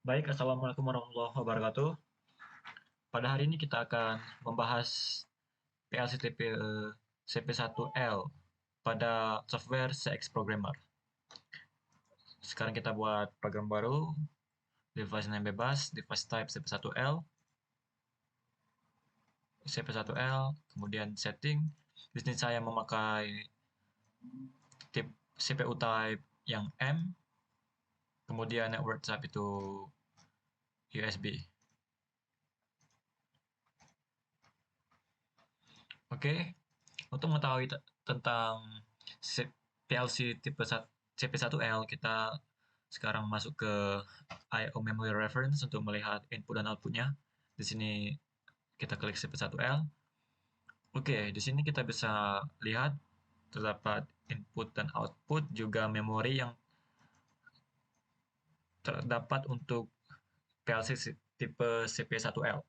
Baik, Assalamualaikum warahmatullahi wabarakatuh. Pada hari ini kita akan membahas PLCTP CP1L pada software CX Programmer. Sekarang kita buat program baru, device name bebas, device type CP1L, CP1L, kemudian setting. Di sini saya memakai tip CPU type yang M, kemudian network type itu USB. Oke, untuk mengetahui tentang PLC tipe CP1L, kita sekarang masuk ke I/O memory reference untuk melihat input dan outputnya. Di sini kita klik CP1L. Oke, di sini kita bisa lihat terdapat input dan output, juga memori yang terdapat untuk PLC tipe CP1L.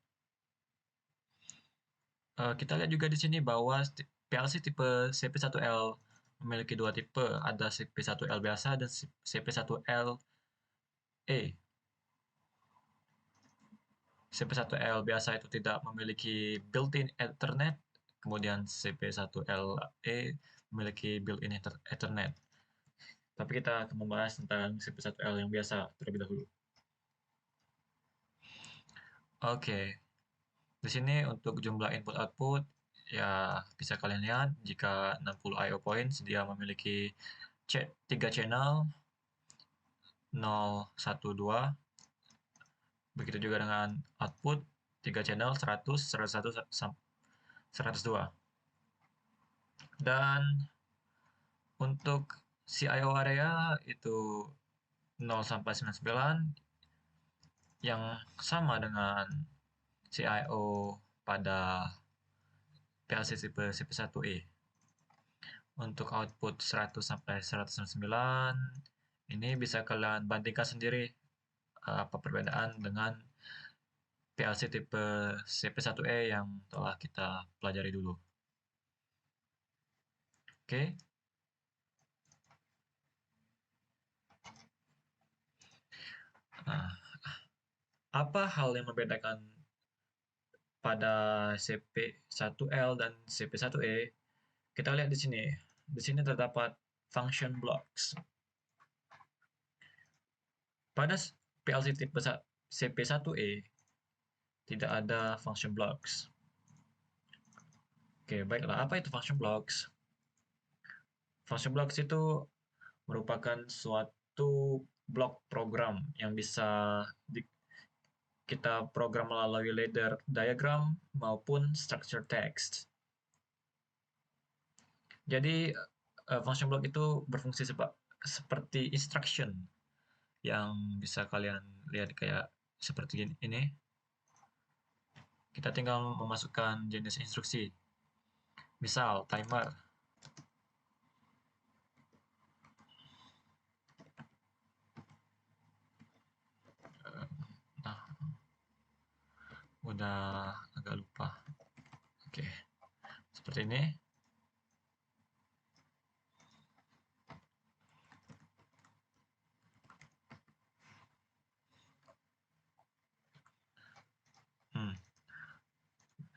Kita lihat juga di sini bahwa PLC tipe CP1L memiliki dua tipe, ada CP1L biasa dan CP1LE. CP1L biasa itu tidak memiliki built-in Ethernet, kemudian CP1LE memiliki built-in Ethernet. Tapi kita akan membahas tentang CP1L yang biasa terlebih dahulu. Oke, di sini untuk jumlah input output, ya bisa kalian lihat jika 60 I/O points dia memiliki 3 channel 0, 1, 2. Begitu juga dengan output 3 channel 100, 101, 102. Dan untuk CIO area itu 0 sampai 99 yang sama dengan CIO pada PLC tipe CP1E. Untuk output 100 sampai 109 ini bisa kalian bandingkan sendiri apa perbedaan dengan PLC tipe CP1E yang telah kita pelajari dulu. Oke. Nah, apa hal yang membedakan pada CP1L dan CP1E? Kita lihat di sini. Di sini terdapat function blocks. Pada PLC tipe CP1E tidak ada function blocks. Oke, baiklah. Apa itu function blocks? Function blocks itu merupakan suatu blok program yang bisa kita program melalui ladder diagram maupun structure text. Jadi function block itu berfungsi seperti instruction yang bisa kalian lihat kayak seperti ini. Kita tinggal memasukkan jenis instruksi. Misal timer. Nah, udah agak lupa. Oke, seperti ini.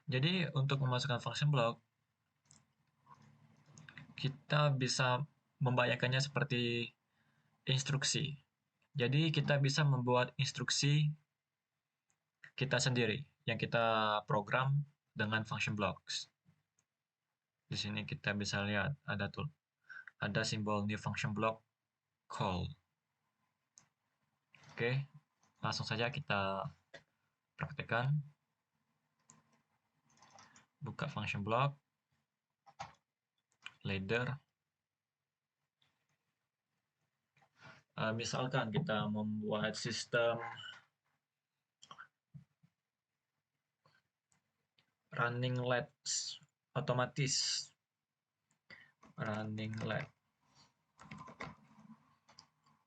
Jadi untuk memasukkan function block, kita bisa membayangkannya seperti instruksi. Jadi kita bisa membuat instruksi kita sendiri yang kita program dengan function blocks. Di sini kita bisa lihat ada simbol new function block call. Oke, langsung saja kita praktekkan. Buka function block, ladder. Misalkan kita membuat sistem running LED otomatis. Running LED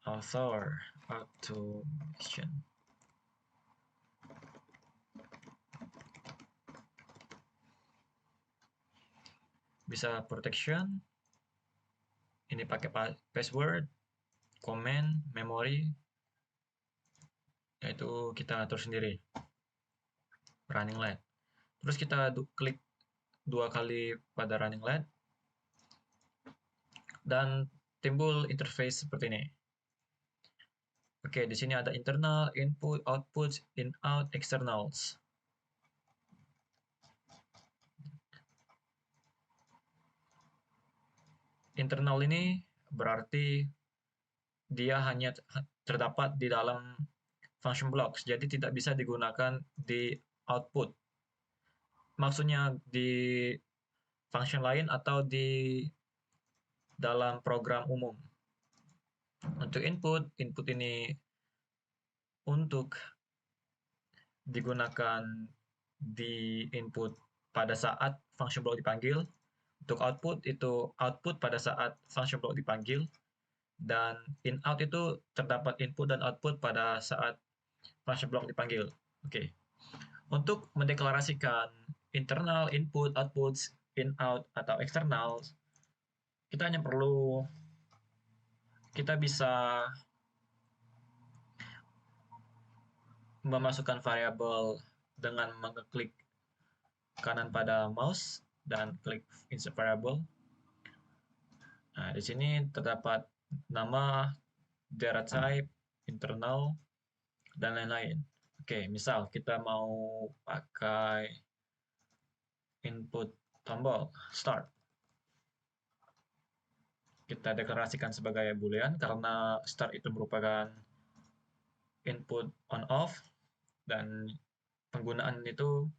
automation. Bisa protection. Ini pakai password, comment, memory. Itu kita atur sendiri, running LED. Terus kita klik 2 kali pada running LED, dan timbul interface seperti ini. Oke, di sini ada internal, input, output, in, out, externals. Internal ini berarti dia hanya terdapat di dalam function blocks, jadi tidak bisa digunakan di output. Maksudnya di function lain atau di dalam program umum. Untuk input, input ini untuk digunakan di input pada saat function block dipanggil. Untuk output, itu output pada saat function block dipanggil. Dan in out itu terdapat input dan output pada saat function block dipanggil. Oke. Untuk mendeklarasikan internal, input, outputs, in out, atau external, kita hanya perlu, kita bisa memasukkan variabel dengan mengklik kanan pada mouse dan klik insert variable. Nah, di sini terdapat nama, data type, internal, dan lain-lain. Oke, misal kita mau pakai input tombol start. Kita deklarasikan sebagai boolean karena start itu merupakan input on off, dan penggunaan itu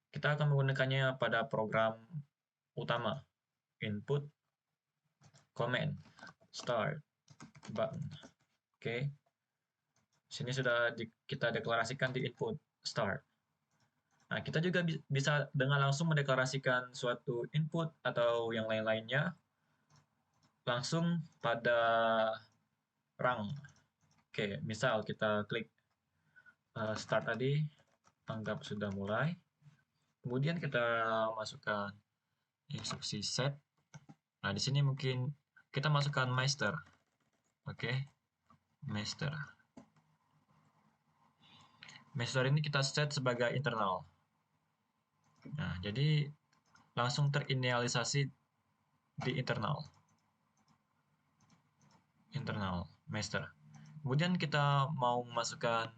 kita akan menggunakannya pada program utama, input, command, start, button. Oke. Sini sudah kita deklarasikan di input start. Nah, kita juga bisa dengan langsung mendeklarasikan suatu input atau yang lain-lainnya langsung pada rung. Oke, misal kita klik start tadi, anggap sudah mulai. Kemudian kita masukkan instruksi set. Nah, di sini mungkin kita masukkan master. Oke, master. Master ini kita set sebagai internal. Nah, jadi langsung terinisialisasi di internal. Internal master. Kemudian kita mau memasukkan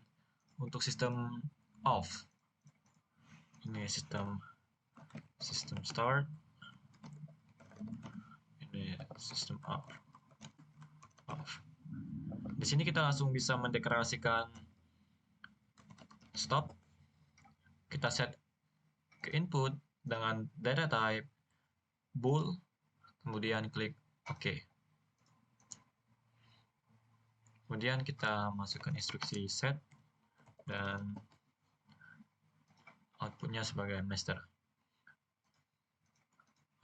untuk sistem off. Ini sistem start. Ini sistem off. Di sini kita langsung bisa mendeklarasikan stop. Kita set ke input dengan data type bool, kemudian klik OK. Kemudian kita masukkan instruksi set dan outputnya sebagai master.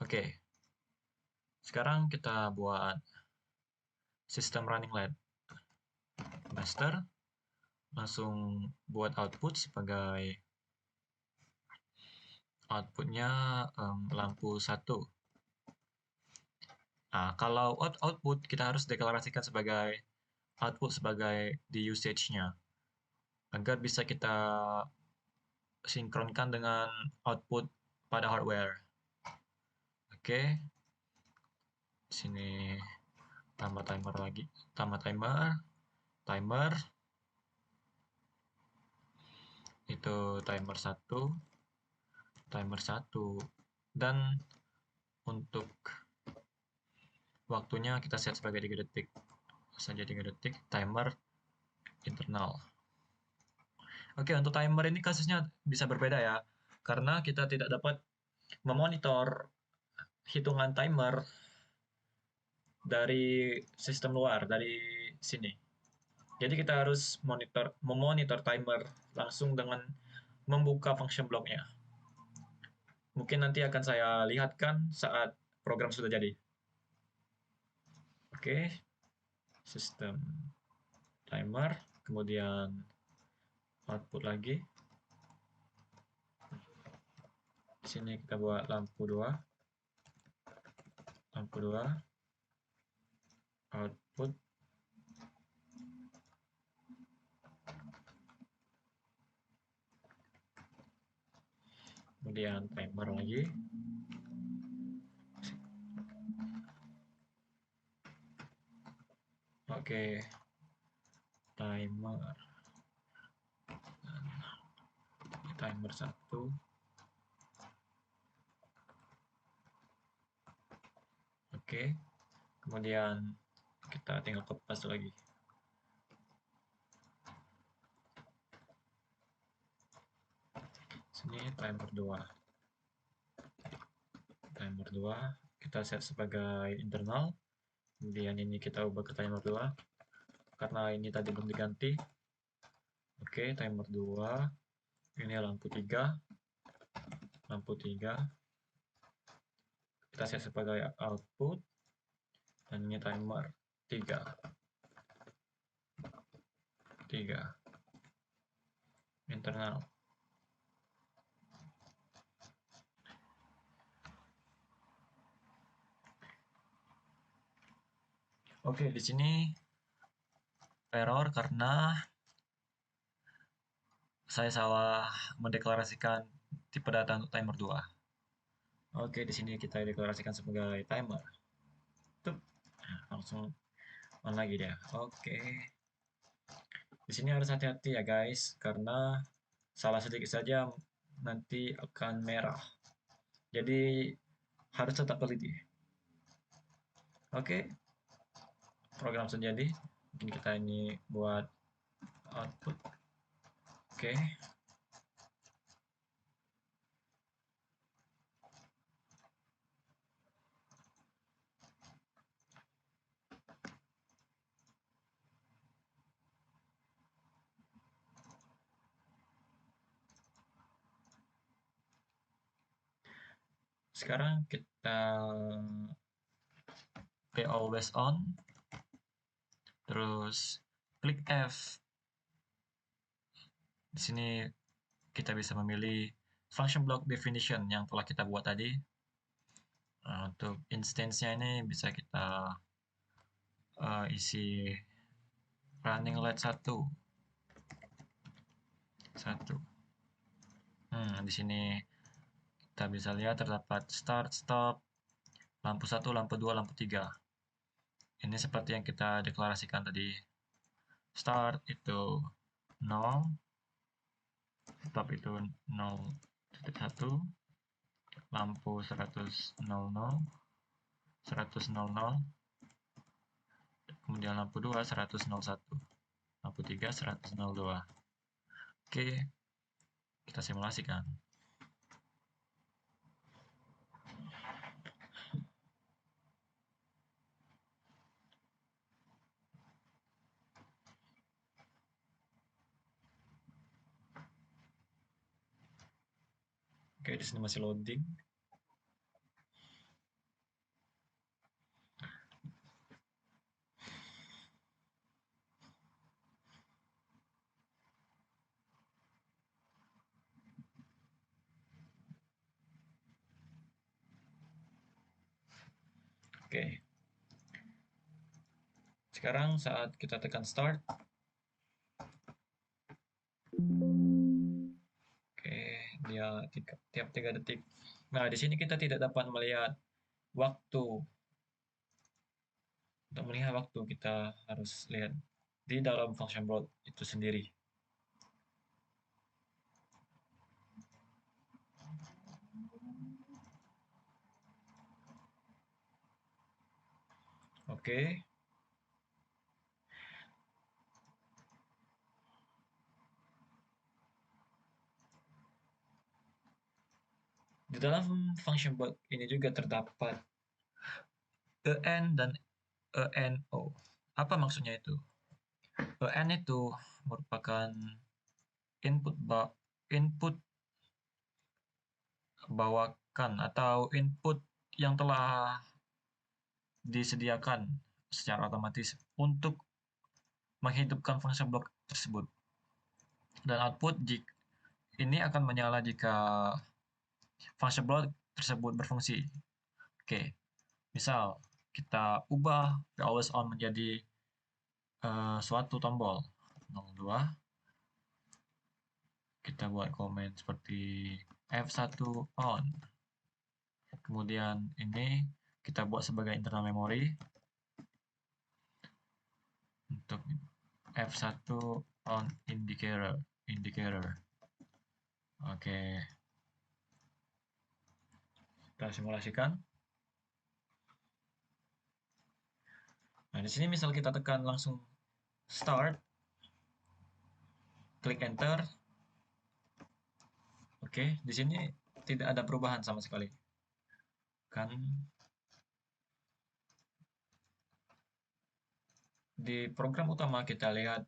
Oke. Sekarang kita buat sistem running LED. Master, langsung buat output sebagai outputnya lampu 1. Nah, kalau output kita harus deklarasikan sebagai output sebagai di usage-nya agar bisa kita sinkronkan dengan output pada hardware. Oke. Di sini tambah timer lagi, tambah timer itu timer 1, dan untuk waktunya kita set sebagai 3 detik saja, 3 detik timer internal. Oke, untuk timer ini kasusnya bisa berbeda ya, karena kita tidak dapat memonitor hitungan timer dari sistem luar, dari sini. Jadi kita harus memonitor timer langsung dengan membuka function block-nya. Mungkin nanti akan saya lihatkan saat program sudah jadi. Oke, sistem timer, kemudian output lagi. Di sini kita buat lampu 2, output, kemudian timer lagi. Oke, timer 1. Oke, kemudian kita tinggal kepas lagi. Sini timer 2 kita set sebagai internal, kemudian ini kita ubah ke timer 2 karena ini tadi belum diganti. Oke, timer 2, ini lampu 3 kita set sebagai output, dan ini timer 3 internal. Oke, di sini error karena saya salah mendeklarasikan tipe data untuk timer 2. Oke, di sini kita deklarasikan sebagai timer. Tuh, langsung on lagi dia. Oke. Di sini harus hati-hati ya guys, karena salah sedikit saja nanti akan merah. Jadi harus tetap teliti. Oke. Program sudah jadi. Mungkin kita ini buat output. Oke. Sekarang kita play always on, terus klik F. Di sini kita bisa memilih function block definition yang telah kita buat tadi. Untuk instance-nya ini bisa kita isi running light 1. Di sini kita bisa lihat terdapat start, stop, lampu 1, lampu 2, lampu 3. Ini seperti yang kita deklarasikan tadi. Start itu 0, stop itu 0.1, lampu 100, 00, kemudian lampu 2 100, 01, lampu 3 100, 02. Oke, kita simulasikan. Oke, di sini masih loading. Oke. Sekarang saat kita tekan start. Oke, dia tiap 3 detik. Nah, di sini kita tidak dapat melihat waktu. Untuk melihat waktu, kita harus lihat di dalam function block itu sendiri. Oke. Di dalam function block ini juga terdapat en dan eno. Apa maksudnya itu? En itu merupakan input bawakan atau input yang telah disediakan secara otomatis untuk menghidupkan function block tersebut. Dan output ini akan menyala jika function block tersebut berfungsi. Oke, misal kita ubah always on menjadi suatu tombol 02. Kita buat komen seperti F1 on. Kemudian ini kita buat sebagai internal memory untuk F1 on indicator. Oke. Kita simulasikan. Nah, di sini misal kita tekan langsung start, klik enter. Oke, di sini tidak ada perubahan sama sekali. Kan di program utama kita lihat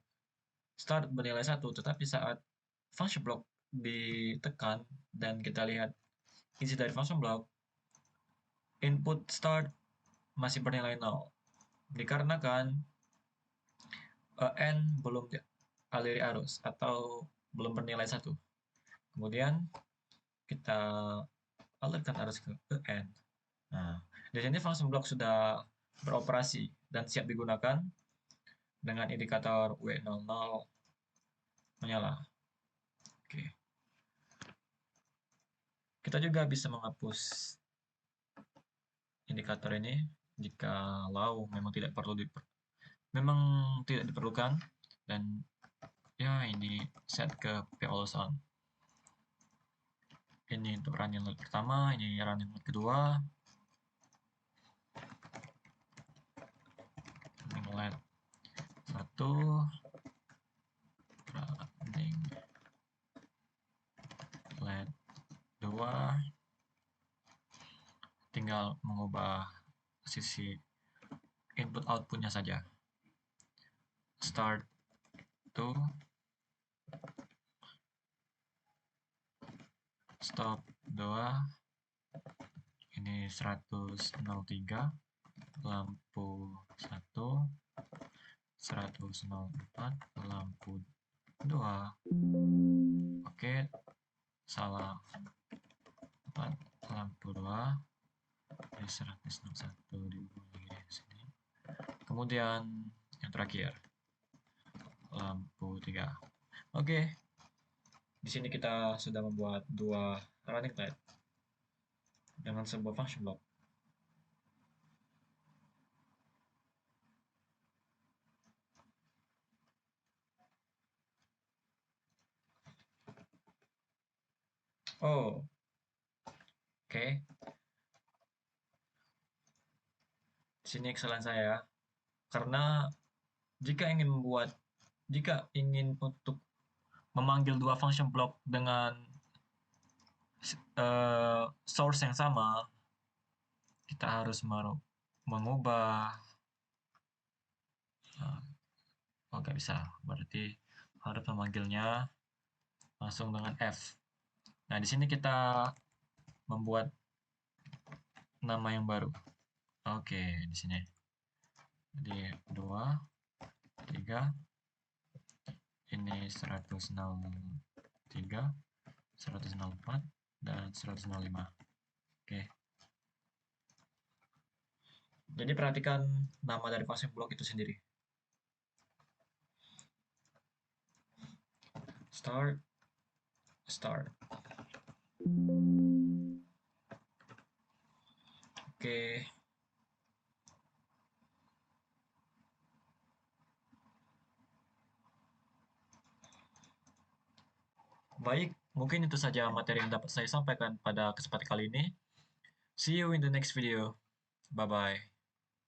start bernilai 1, tetapi saat function block ditekan dan kita lihat isi dari function block, input start masih bernilai 0. Dikarenakan n belum dialiri arus atau belum bernilai 1. Kemudian kita alirkan arus ke n. Nah, di sini function block sudah beroperasi dan siap digunakan dengan indikator W00 menyala. Oke. Kita juga bisa menghapus indikator ini jikalau memang tidak diperlukan, dan ya ini set ke always on. Ini untuk running load pertama, ini running load kedua. Running load 1, running load 2. Tinggal mengubah sisi input outputnya saja. Start 2, stop 2, ini 103, lampu 1, 104, lampu 2. Oke, salah 4, lampu 2, 101 diubah lagi di sini. Kemudian yang terakhir lampu 3. Oke. Di sini kita sudah membuat 2 running light dengan sebuah function block. Oh, oke. Di sini kesalahan saya, karena jika ingin untuk memanggil 2 function block dengan source yang sama, kita harus mengubah. Oh, nggak bisa. Berarti harus memanggilnya langsung dengan F. Nah, di sini kita membuat nama yang baru. Oke, di sini. Jadi 2, 3. Ini 103, 104, dan 105. Oke. Jadi perhatikan nama dari function block itu sendiri. Start. Oke. Baik, mungkin itu saja materi yang dapat saya sampaikan pada kesempatan kali ini. See you in the next video. Bye-bye.